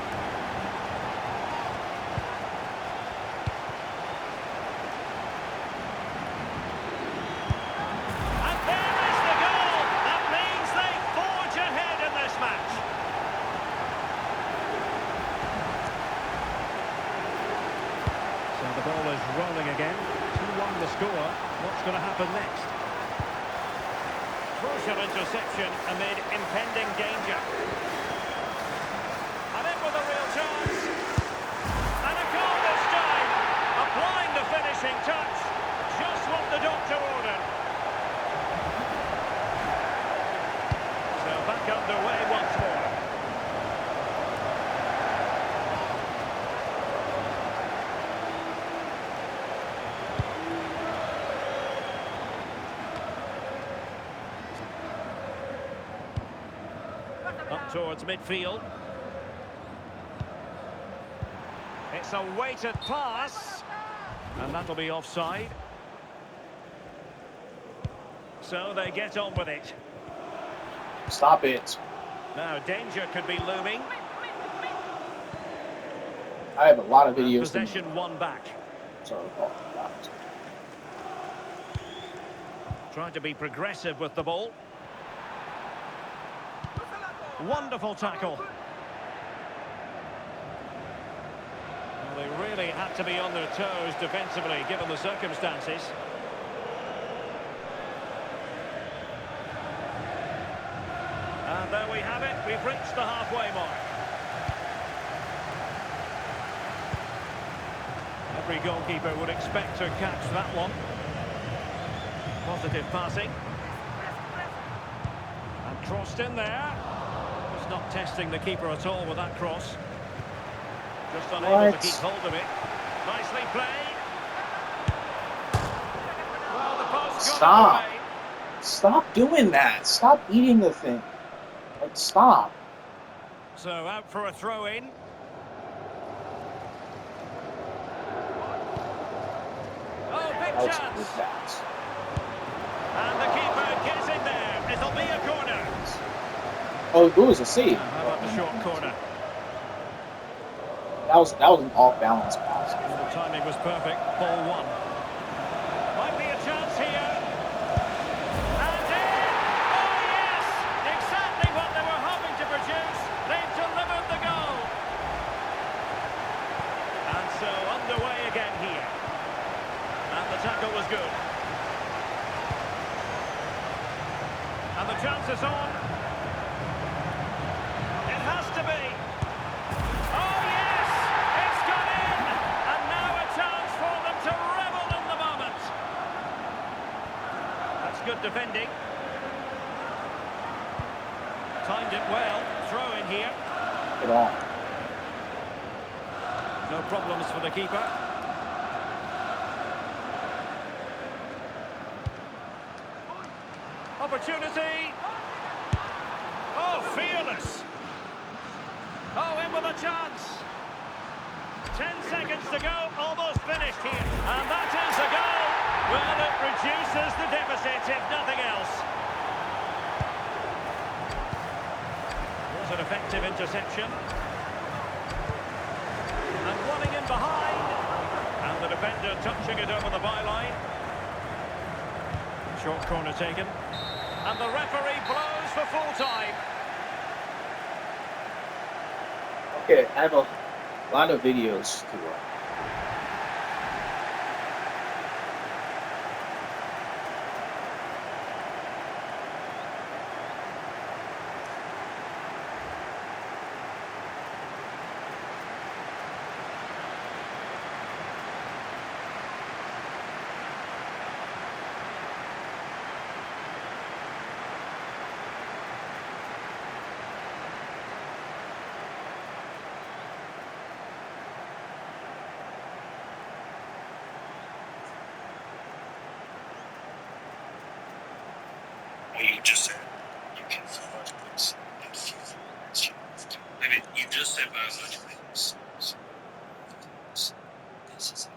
And there is the goal. That means they forge ahead in this match. So the ball is rolling again. 2-1 the score. What's going to happen next? Crucial interception amid impending danger. And in with a real chance. And a goal this time. Applying the finishing touch. Just what the doctor ordered. So back underway once more. Up towards midfield. It's It's a weighted pass. And that'll be offside. So they get on with it. Stop it. Now danger could be looming. I have a lot of And videos. possession won back. Sorry. Trying to be progressive with the ball. Wonderful tackle. Well, they really had to be on their toes defensively, given the circumstances. And there we have it. We've reached the halfway mark. Every goalkeeper would expect to catch that one. Positive passing. And crossed in there. Just not testing the keeper at all with that cross. Just unable to keep hold of it. Nicely played. Well, the post got Stop. away. Stop doing that. Stop eating the thing. Like, stop. So out for a throw-in. Oh, big That was a good chance. pass. And the keeper gets in there. It'll be a corner. Oh, it was a save. How about the short corner? That was an off-balance pass. The timing was perfect. Ball one. Might be a chance here. And in! Oh yes! Exactly what they were hoping to produce. They've delivered the goal. And so underway again here. And the tackle was good. And the chance is on. It has to be. Oh yes! It's gone in! And now a chance for them to revel in the moment. That's good defending. Timed it well. Throw in here. Get on. No problems for the keeper. Opportunity. Oh, fearless. Oh, in with a chance. 10 seconds to go, almost finished here. And that is a goal. Well, it reduces the deficit, if nothing else. Was an effective interception. And running in behind. And the defender touching it over the byline. Short corner taken. And the referee blows for full time. Okay, I have a lot of videos to watch. Well, you just said you can feel things and feel things. I mean, you just said biologically. This is